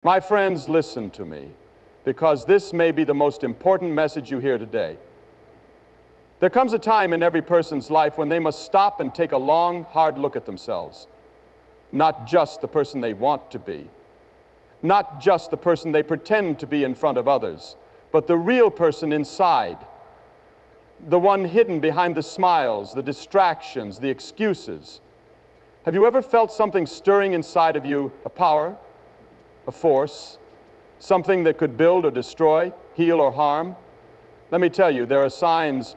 My friends, listen to me, because this may be the most important message you hear today. There comes a time in every person's life when they must stop and take a long, hard look at themselves. Not just the person they want to be, not just the person they pretend to be in front of others, but the real person inside, the one hidden behind the smiles, the distractions, the excuses. Have you ever felt something stirring inside of you, a power, a force, something that could build or destroy, heal or harm? Let me tell you, there are signs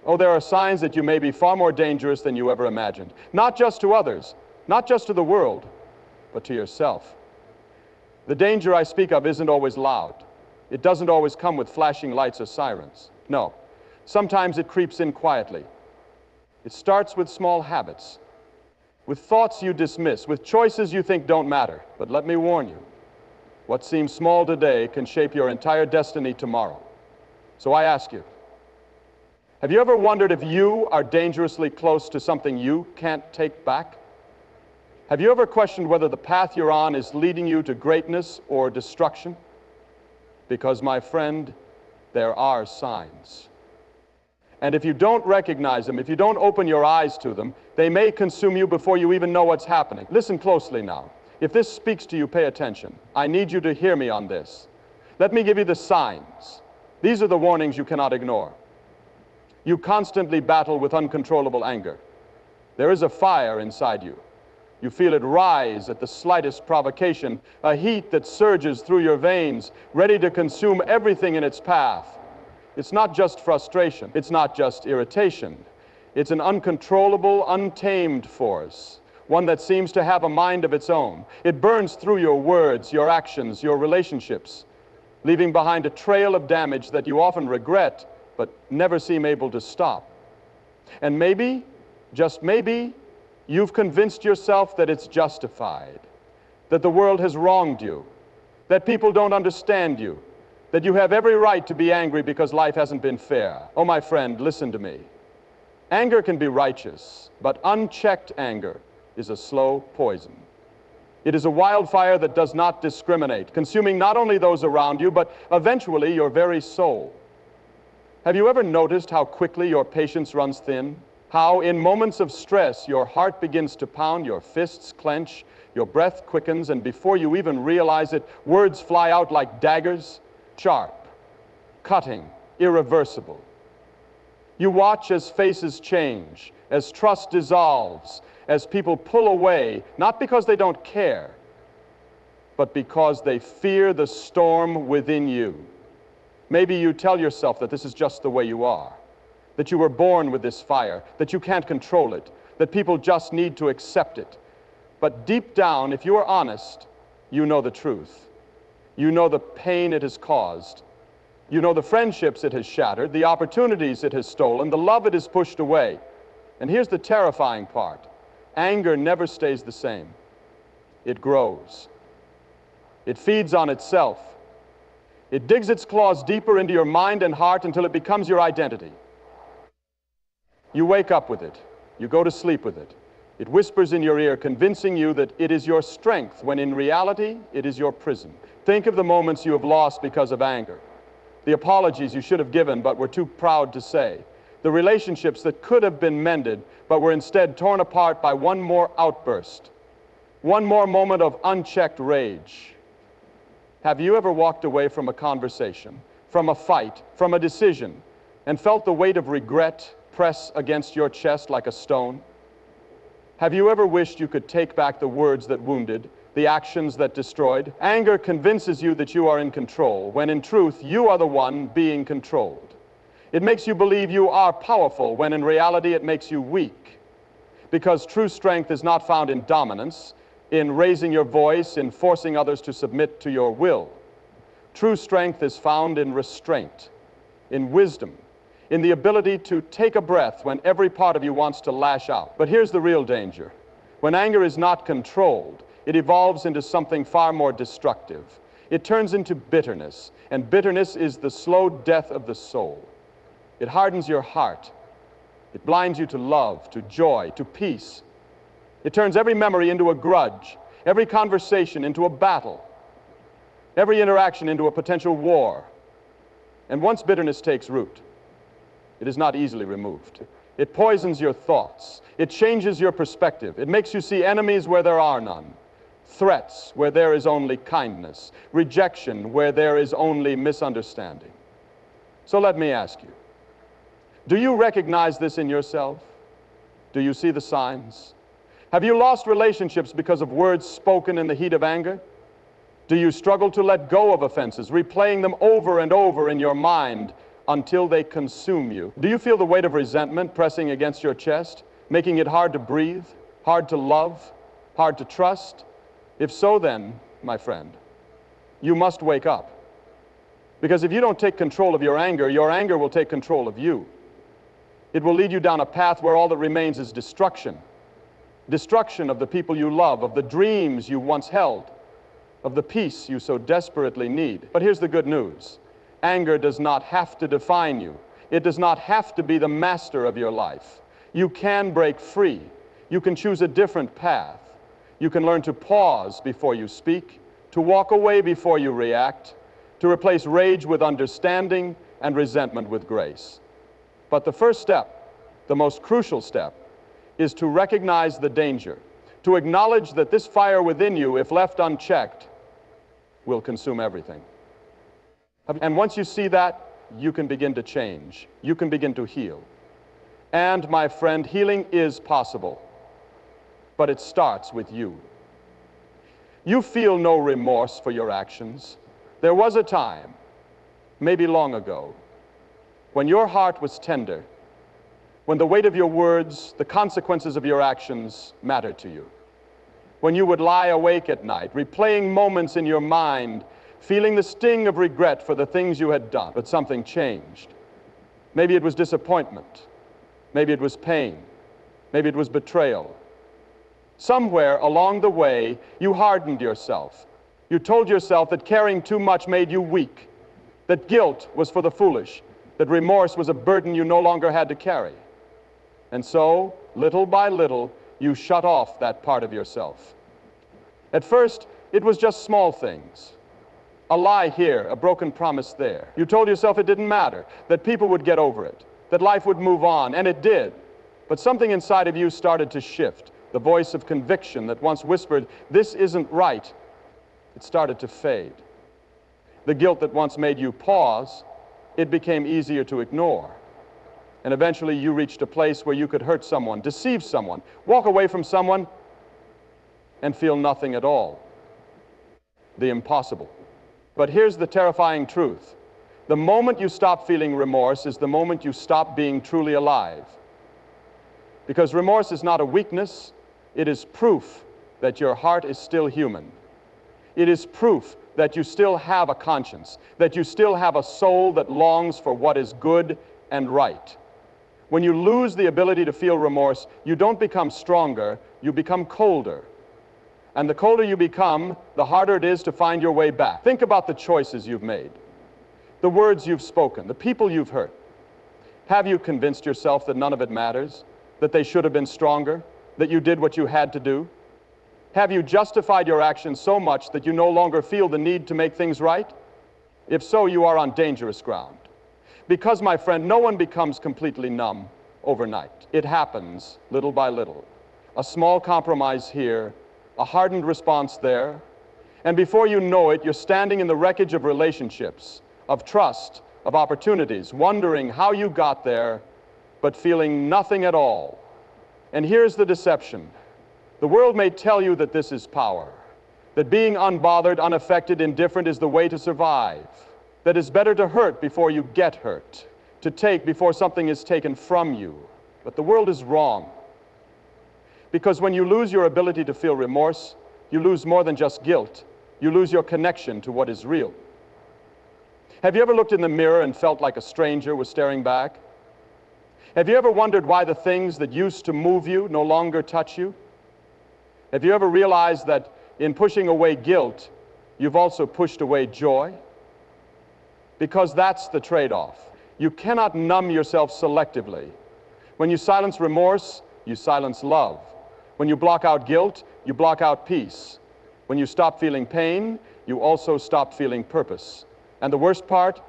that you may be far more dangerous than you ever imagined. Not just to others, not just to the world, but to yourself. The danger I speak of isn't always loud. It doesn't always come with flashing lights or sirens. No, sometimes it creeps in quietly. It starts with small habits, with thoughts you dismiss, with choices you think don't matter. But let me warn you, what seems small today can shape your entire destiny tomorrow. So I ask you, have you ever wondered if you are dangerously close to something you can't take back? Have you ever questioned whether the path you're on is leading you to greatness or destruction? Because, my friend, there are signs. And if you don't recognize them, if you don't open your eyes to them, they may consume you before you even know what's happening. Listen closely now. If this speaks to you, pay attention. I need you to hear me on this. Let me give you the signs. These are the warnings you cannot ignore. You constantly battle with uncontrollable anger. There is a fire inside you. You feel it rise at the slightest provocation, a heat that surges through your veins, ready to consume everything in its path. It's not just frustration. It's not just irritation. It's an uncontrollable, untamed force, one that seems to have a mind of its own. It burns through your words, your actions, your relationships, leaving behind a trail of damage that you often regret, but never seem able to stop. And maybe, just maybe, you've convinced yourself that it's justified, that the world has wronged you, that people don't understand you, that you have every right to be angry because life hasn't been fair. Oh, my friend, listen to me. Anger can be righteous, but unchecked anger is a slow poison. It is a wildfire that does not discriminate, consuming not only those around you, but eventually your very soul. Have you ever noticed how quickly your patience runs thin? How in moments of stress your heart begins to pound, your fists clench, your breath quickens, and before you even realize it, words fly out like daggers, sharp, cutting, irreversible. You watch as faces change, as trust dissolves, as people pull away, not because they don't care, but because they fear the storm within you. Maybe you tell yourself that this is just the way you are, that you were born with this fire, that you can't control it, that people just need to accept it. But deep down, if you are honest, you know the truth. You know the pain it has caused. You know the friendships it has shattered, the opportunities it has stolen, the love it has pushed away. And here's the terrifying part. Anger never stays the same. It grows. It feeds on itself. It digs its claws deeper into your mind and heart until it becomes your identity. You wake up with it. You go to sleep with it. It whispers in your ear, convincing you that it is your strength, when in reality, it is your prison. Think of the moments you have lost because of anger, the apologies you should have given but were too proud to say, the relationships that could have been mended but were instead torn apart by one more outburst, one more moment of unchecked rage. Have you ever walked away from a conversation, from a fight, from a decision, and felt the weight of regret press against your chest like a stone? Have you ever wished you could take back the words that wounded, the actions that destroyed? Anger convinces you that you are in control, when in truth you are the one being controlled. It makes you believe you are powerful, when in reality it makes you weak. Because true strength is not found in dominance, in raising your voice, in forcing others to submit to your will. True strength is found in restraint, in wisdom, in the ability to take a breath when every part of you wants to lash out. But here's the real danger. When anger is not controlled, it evolves into something far more destructive. It turns into bitterness, and bitterness is the slow death of the soul. It hardens your heart. It blinds you to love, to joy, to peace. It turns every memory into a grudge, every conversation into a battle. every interaction into a potential war. And once bitterness takes root, it is not easily removed. It poisons your thoughts. It changes your perspective. It makes you see enemies where there are none, threats where there is only kindness, rejection where there is only misunderstanding. So let me ask you, do you recognize this in yourself? Do you see the signs? Have you lost relationships because of words spoken in the heat of anger? Do you struggle to let go of offenses, replaying them over and over in your mind until they consume you? Do you feel the weight of resentment pressing against your chest, making it hard to breathe, hard to love, hard to trust? If so, then, my friend, you must wake up. Because if you don't take control of your anger will take control of you. It will lead you down a path where all that remains is destruction. Destruction of the people you love, of the dreams you once held, of the peace you so desperately need. But here's the good news. Anger does not have to define you. It does not have to be the master of your life. You can break free. You can choose a different path. You can learn to pause before you speak, to walk away before you react, to replace rage with understanding and resentment with grace. But the first step, the most crucial step, is to recognize the danger, to acknowledge that this fire within you, if left unchecked, will consume everything. And once you see that, you can begin to change. You can begin to heal. And, my friend, healing is possible, but it starts with you. You feel no remorse for your actions. There was a time, maybe long ago, when your heart was tender, when the weight of your words, the consequences of your actions mattered to you. When you would lie awake at night, replaying moments in your mind, feeling the sting of regret for the things you had done. But something changed. Maybe it was disappointment. Maybe it was pain. Maybe it was betrayal. Somewhere along the way, you hardened yourself. You told yourself that caring too much made you weak, that guilt was for the foolish, that remorse was a burden you no longer had to carry. And so, little by little, you shut off that part of yourself. At first, it was just small things. A lie here, a broken promise there. You told yourself it didn't matter, that people would get over it, that life would move on, and it did. But something inside of you started to shift. The voice of conviction that once whispered, "This isn't right," it started to fade. The guilt that once made you pause, it became easier to ignore. And eventually you reached a place where you could hurt someone, deceive someone, walk away from someone, and feel nothing at all. The impossible. But here's the terrifying truth. The moment you stop feeling remorse is the moment you stop being truly alive. Because remorse is not a weakness, it is proof that your heart is still human. It is proof that you still have a conscience, that you still have a soul that longs for what is good and right. When you lose the ability to feel remorse, you don't become stronger, you become colder. And the colder you become, the harder it is to find your way back. Think about the choices you've made, the words you've spoken, the people you've hurt. Have you convinced yourself that none of it matters, that they should have been stronger, that you did what you had to do? Have you justified your actions so much that you no longer feel the need to make things right? If so, you are on dangerous ground. Because, my friend, no one becomes completely numb overnight. It happens little by little. A small compromise here, a hardened response there, and before you know it, you're standing in the wreckage of relationships, of trust, of opportunities, wondering how you got there, but feeling nothing at all. And here's the deception. The world may tell you that this is power, that being unbothered, unaffected, indifferent is the way to survive, that it's better to hurt before you get hurt, to take before something is taken from you. But the world is wrong. Because when you lose your ability to feel remorse, you lose more than just guilt. You lose your connection to what is real. Have you ever looked in the mirror and felt like a stranger was staring back? Have you ever wondered why the things that used to move you no longer touch you? Have you ever realized that in pushing away guilt, you've also pushed away joy? Because that's the trade-off. You cannot numb yourself selectively. When you silence remorse, you silence love. When you block out guilt, you block out peace. When you stop feeling pain, you also stop feeling purpose. And the worst part,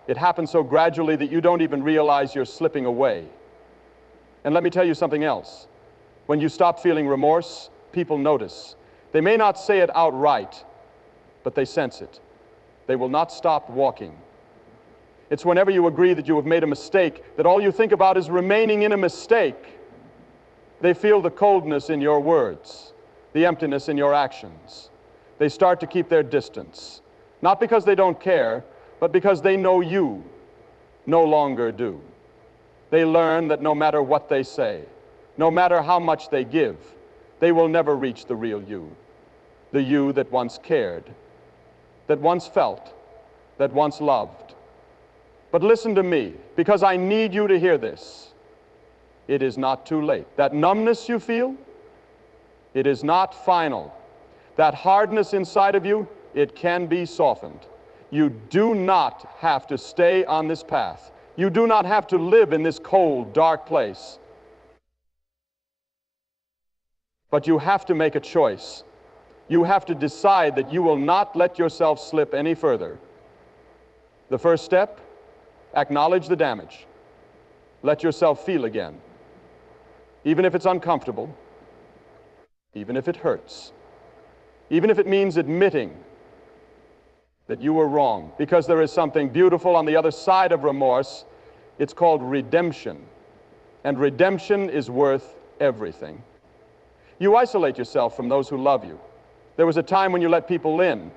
it happens so gradually that you don't even realize you're slipping away. And let me tell you something else. When you stop feeling remorse, people notice. They may not say it outright, but they sense it. They will not stop walking. It's whenever you agree that you have made a mistake, that all you think about is remaining in a mistake. They feel the coldness in your words, the emptiness in your actions. They start to keep their distance, not because they don't care, but because they know you no longer do. They learn that no matter what they say, no matter how much they give, they will never reach the real you, the you that once cared, that once felt, that once loved. But listen to me, because I need you to hear this. It is not too late. That numbness you feel, it is not final. That hardness inside of you, it can be softened. You do not have to stay on this path. You do not have to live in this cold, dark place. But you have to make a choice. You have to decide that you will not let yourself slip any further. The first step, acknowledge the damage. Let yourself feel again. Even if it's uncomfortable, even if it hurts, even if it means admitting that you were wrong, because there is something beautiful on the other side of remorse. It's called redemption. And redemption is worth everything. You isolate yourself from those who love you. There was a time when you let people in,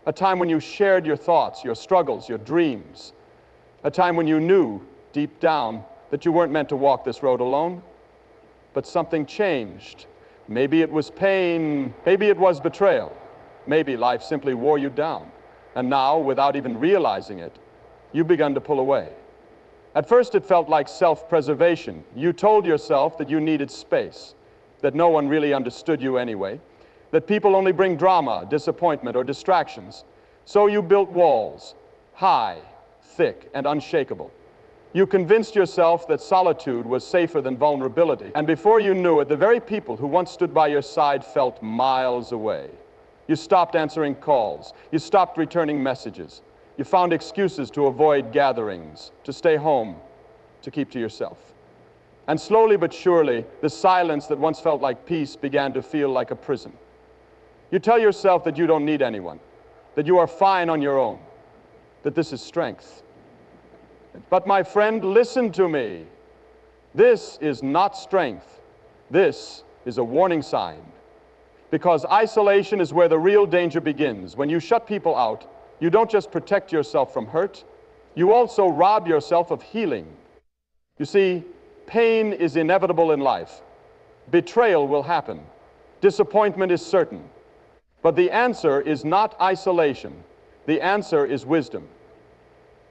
a time when you shared your thoughts, your struggles, your dreams, a time when you knew deep down that you weren't meant to walk this road alone. But something changed. Maybe it was pain, maybe it was betrayal, maybe life simply wore you down. And now, without even realizing it, you've begun to pull away. At first it felt like self-preservation. You told yourself that you needed space, that no one really understood you anyway, that people only bring drama, disappointment, or distractions. So you built walls, high, thick, and unshakable. You convinced yourself that solitude was safer than vulnerability. And before you knew it, the very people who once stood by your side felt miles away. You stopped answering calls. You stopped returning messages. You found excuses to avoid gatherings, to stay home, to keep to yourself. And slowly but surely, the silence that once felt like peace began to feel like a prison. You tell yourself that you don't need anyone, that you are fine on your own, that this is strength. But my friend, listen to me. This is not strength. This is a warning sign. Because isolation is where the real danger begins. When you shut people out, you don't just protect yourself from hurt, you also rob yourself of healing. You see, pain is inevitable in life. Betrayal will happen. Disappointment is certain. But the answer is not isolation. The answer is wisdom.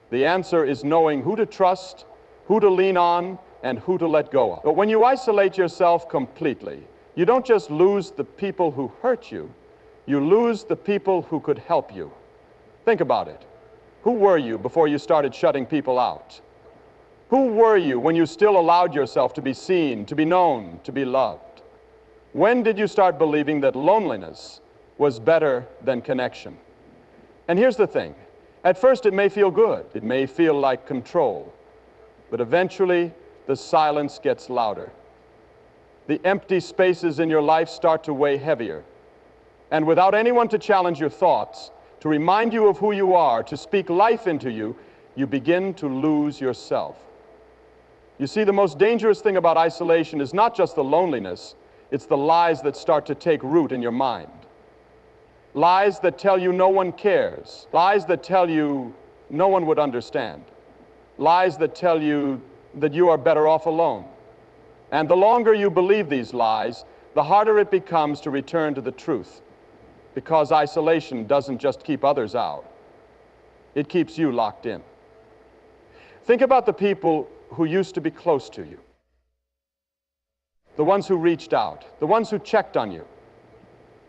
The answer is knowing who to trust, who to lean on, and who to let go of. But when you isolate yourself completely, you don't just lose the people who hurt you, you lose the people who could help you. Think about it. Who were you before you started shutting people out? Who were you when you still allowed yourself to be seen, to be known, to be loved? When did you start believing that loneliness was better than connection? And here's the thing. At first it may feel good. It may feel like control. But eventually the silence gets louder. The empty spaces in your life start to weigh heavier. And without anyone to challenge your thoughts, to remind you of who you are, to speak life into you, you begin to lose yourself. You see, the most dangerous thing about isolation is not just the loneliness, it's the lies that start to take root in your mind. Lies that tell you no one cares. Lies that tell you no one would understand. Lies that tell you that you are better off alone. And the longer you believe these lies, the harder it becomes to return to the truth. Because isolation doesn't just keep others out. It keeps you locked in. Think about the people who used to be close to you. The ones who reached out. The ones who checked on you.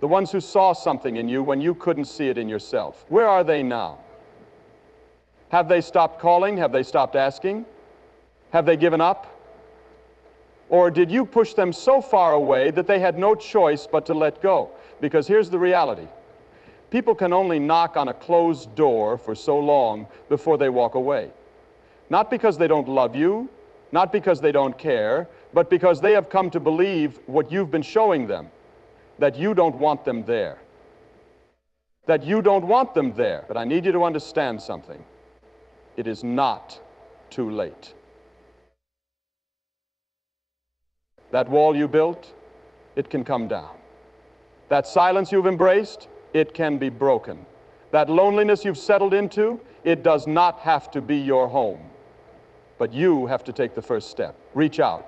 The ones who saw something in you when you couldn't see it in yourself. Where are they now? Have they stopped calling? Have they stopped asking? Have they given up? Or did you push them so far away that they had no choice but to let go? Because here's the reality. People can only knock on a closed door for so long before they walk away. Not because they don't love you, not because they don't care, but because they have come to believe what you've been showing them, that you don't want them there. That you don't want them there. But I need you to understand something. It is not too late. That wall you built, it can come down. That silence you've embraced, it can be broken. That loneliness you've settled into, it does not have to be your home. But you have to take the first step. Reach out.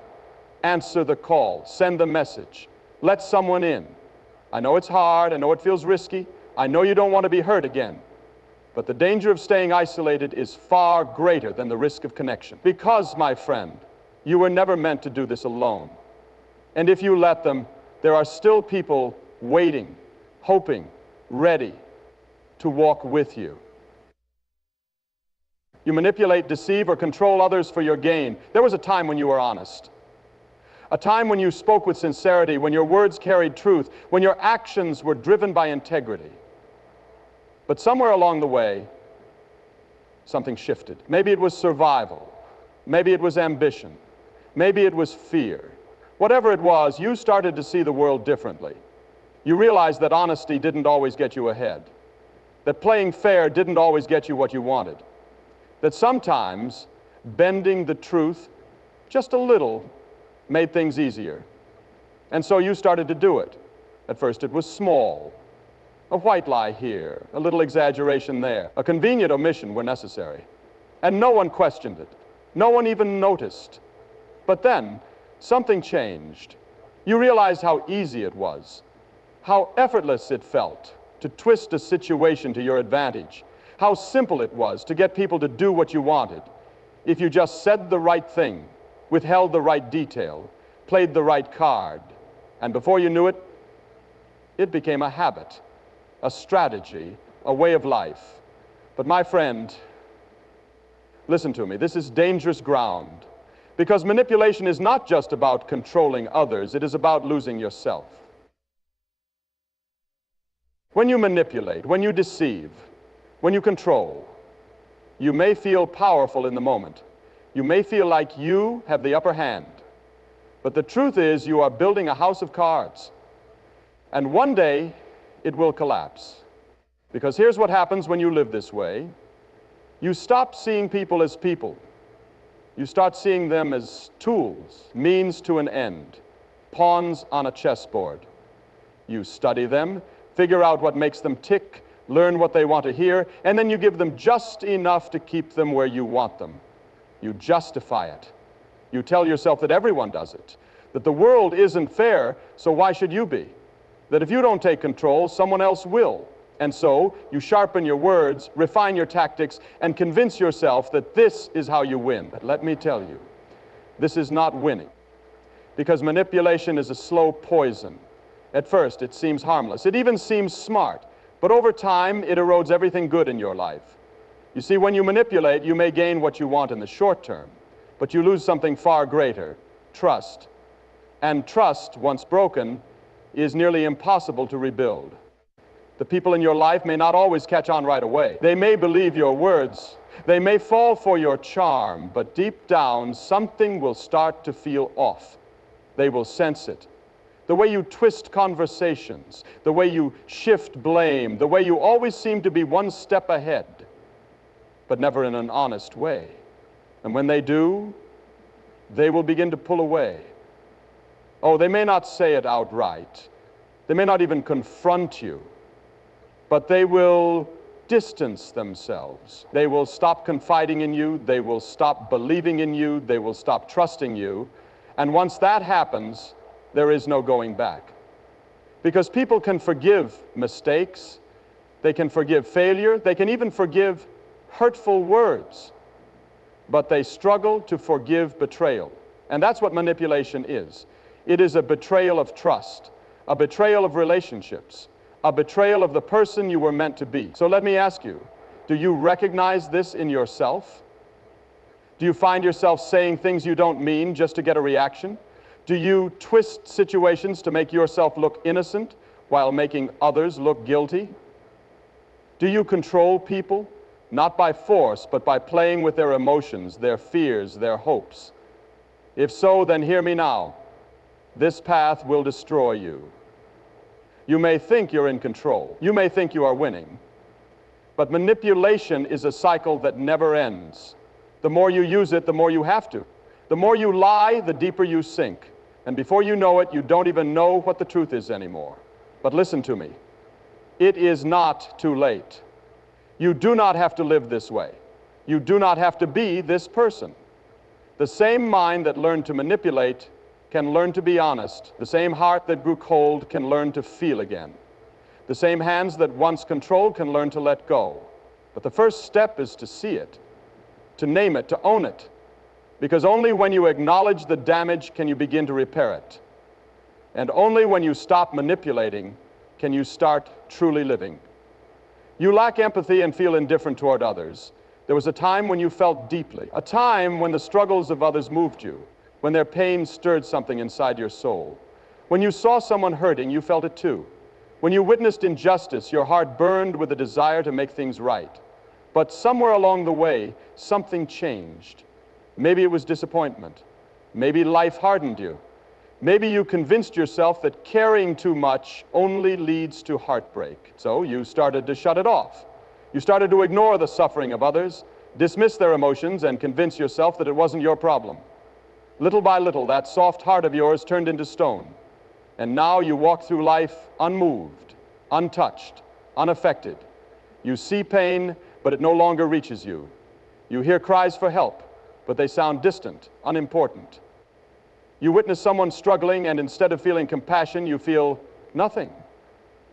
Answer the call. Send the message. Let someone in. I know it's hard. I know it feels risky. I know you don't want to be hurt again. But the danger of staying isolated is far greater than the risk of connection. Because, my friend, you were never meant to do this alone. And if you let them, there are still people waiting, hoping, ready to walk with you. You manipulate, deceive, or control others for your gain. There was a time when you were honest. A time when you spoke with sincerity, when your words carried truth, when your actions were driven by integrity. But somewhere along the way, something shifted. Maybe it was survival. Maybe it was ambition. Maybe it was fear. Whatever it was, you started to see the world differently. You realized that honesty didn't always get you ahead. That playing fair didn't always get you what you wanted. That sometimes bending the truth just a little made things easier. And so you started to do it. At first it was small. A white lie here, a little exaggeration there, a convenient omission where necessary. And no one questioned it. No one even noticed. But then something changed. You realized how easy it was, how effortless it felt to twist a situation to your advantage, how simple it was to get people to do what you wanted if you just said the right thing, withheld the right detail, played the right card. And before you knew it, it became a habit, a strategy, a way of life. But my friend, listen to me, this is dangerous ground, because manipulation is not just about controlling others, it is about losing yourself. When you manipulate, when you deceive, when you control, you may feel powerful in the moment. You may feel like you have the upper hand. But the truth is, you are building a house of cards. And one day, it will collapse. Because here's what happens when you live this way. You stop seeing people as people. You start seeing them as tools, means to an end, pawns on a chessboard. You study them, figure out what makes them tick, learn what they want to hear, and then you give them just enough to keep them where you want them. You justify it. You tell yourself that everyone does it, that the world isn't fair, so why should you be? That if you don't take control, someone else will. And so you sharpen your words, refine your tactics, and convince yourself that this is how you win. But let me tell you, this is not winning, because manipulation is a slow poison. At first, it seems harmless. It even seems smart. But over time, it erodes everything good in your life. You see, when you manipulate, you may gain what you want in the short term, but you lose something far greater, trust. And trust, once broken, is nearly impossible to rebuild. The people in your life may not always catch on right away. They may believe your words. They may fall for your charm, but deep down, something will start to feel off. They will sense it. The way you twist conversations, the way you shift blame, the way you always seem to be one step ahead, but never in an honest way. And when they do, they will begin to pull away. Oh, they may not say it outright. They may not even confront you, but they will distance themselves. They will stop confiding in you. They will stop believing in you. They will stop trusting you. And once that happens, there is no going back. Because people can forgive mistakes, they can forgive failure, they can even forgive hurtful words, but they struggle to forgive betrayal. And that's what manipulation is. It is a betrayal of trust, a betrayal of relationships, a betrayal of the person you were meant to be. So let me ask you, do you recognize this in yourself? Do you find yourself saying things you don't mean just to get a reaction? Do you twist situations to make yourself look innocent while making others look guilty? Do you control people? Not by force, but by playing with their emotions, their fears, their hopes. If so, then hear me now. This path will destroy you. You may think you're in control. You may think you are winning. But manipulation is a cycle that never ends. The more you use it, the more you have to. The more you lie, the deeper you sink. And before you know it, you don't even know what the truth is anymore. But listen to me. It is not too late. You do not have to live this way. You do not have to be this person. The same mind that learned to manipulate can learn to be honest. The same heart that grew cold can learn to feel again. The same hands that once controlled can learn to let go. But the first step is to see it, to name it, to own it. Because only when you acknowledge the damage can you begin to repair it. And only when you stop manipulating can you start truly living. You lack empathy and feel indifferent toward others. There was a time when you felt deeply, a time when the struggles of others moved you, when their pain stirred something inside your soul. When you saw someone hurting, you felt it too. When you witnessed injustice, your heart burned with a desire to make things right. But somewhere along the way, something changed. Maybe it was disappointment. Maybe life hardened you. Maybe you convinced yourself that caring too much only leads to heartbreak. So you started to shut it off. You started to ignore the suffering of others, dismiss their emotions, and convince yourself that it wasn't your problem. Little by little, that soft heart of yours turned into stone. And now you walk through life unmoved, untouched, unaffected. You see pain, but it no longer reaches you. You hear cries for help, but they sound distant, unimportant. You witness someone struggling, and instead of feeling compassion, you feel nothing.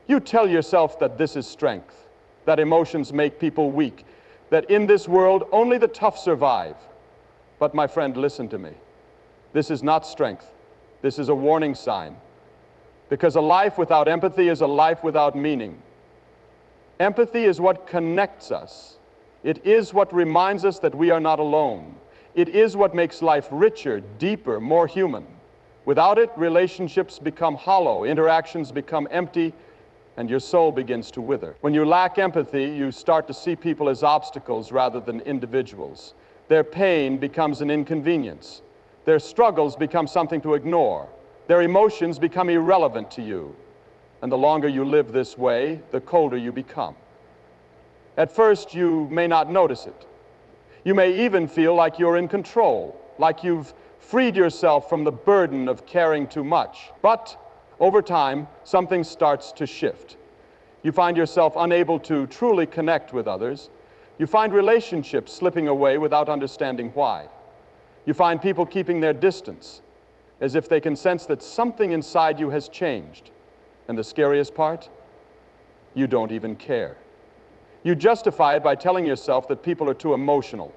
You tell yourself that this is strength, that emotions make people weak, that in this world only the tough survive. But my friend, listen to me. This is not strength. This is a warning sign. Because a life without empathy is a life without meaning. Empathy is what connects us. It is what reminds us that we are not alone. It is what makes life richer, deeper, more human. Without it, relationships become hollow, interactions become empty, and your soul begins to wither. When you lack empathy, you start to see people as obstacles rather than individuals. Their pain becomes an inconvenience. Their struggles become something to ignore. Their emotions become irrelevant to you. And the longer you live this way, the colder you become. At first, you may not notice it. You may even feel like you're in control, like you've freed yourself from the burden of caring too much. But over time, something starts to shift. You find yourself unable to truly connect with others. You find relationships slipping away without understanding why. You find people keeping their distance, as if they can sense that something inside you has changed. And the scariest part? You don't even care. You justify it by telling yourself that people are too emotional,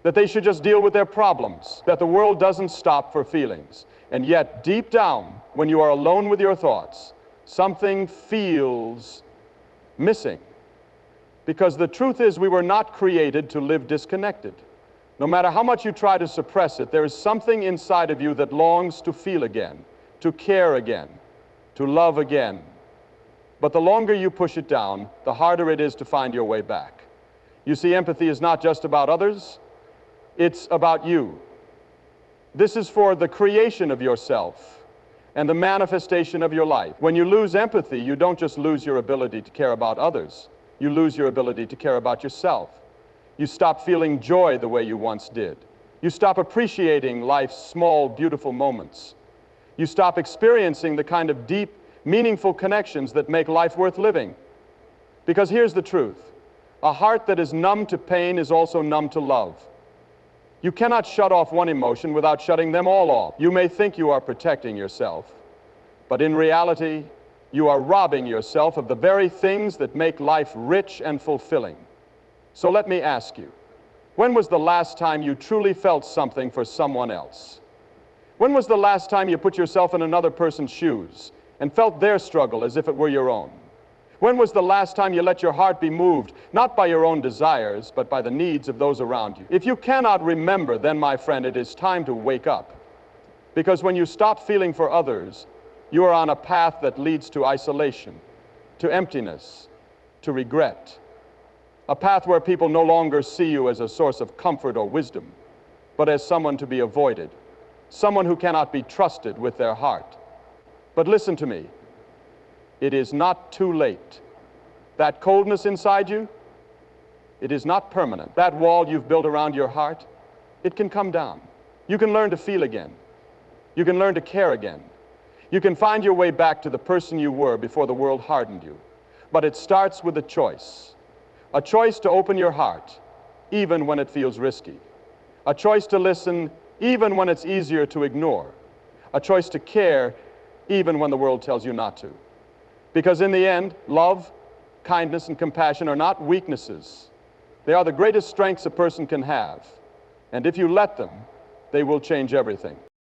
that they should just deal with their problems, that the world doesn't stop for feelings. And yet, deep down, when you are alone with your thoughts, something feels missing. Because the truth is, we were not created to live disconnected. No matter how much you try to suppress it, there is something inside of you that longs to feel again, to care again, to love again. But the longer you push it down, the harder it is to find your way back. You see, empathy is not just about others, it's about you. This is for the creation of yourself and the manifestation of your life. When you lose empathy, you don't just lose your ability to care about others, you lose your ability to care about yourself. You stop feeling joy the way you once did. You stop appreciating life's small, beautiful moments. You stop experiencing the kind of deep, meaningful connections that make life worth living. Because here's the truth. A heart that is numb to pain is also numb to love. You cannot shut off one emotion without shutting them all off. You may think you are protecting yourself, but in reality, you are robbing yourself of the very things that make life rich and fulfilling. So let me ask you, when was the last time you truly felt something for someone else? When was the last time you put yourself in another person's shoes and felt their struggle as if it were your own? When was the last time you let your heart be moved, not by your own desires, but by the needs of those around you? If you cannot remember, then, my friend, it is time to wake up. Because when you stop feeling for others, you are on a path that leads to isolation, to emptiness, to regret. a path where people no longer see you as a source of comfort or wisdom, but as someone to be avoided, someone who cannot be trusted with their heart. But listen to me, it is not too late. That coldness inside you, it is not permanent. That wall you've built around your heart, it can come down. You can learn to feel again. You can learn to care again. You can find your way back to the person you were before the world hardened you. But it starts with a choice to open your heart, even when it feels risky. A choice to listen, even when it's easier to ignore. A choice to care, even when the world tells you not to. Because in the end, love, kindness, and compassion are not weaknesses. They are the greatest strengths a person can have. And if you let them, they will change everything.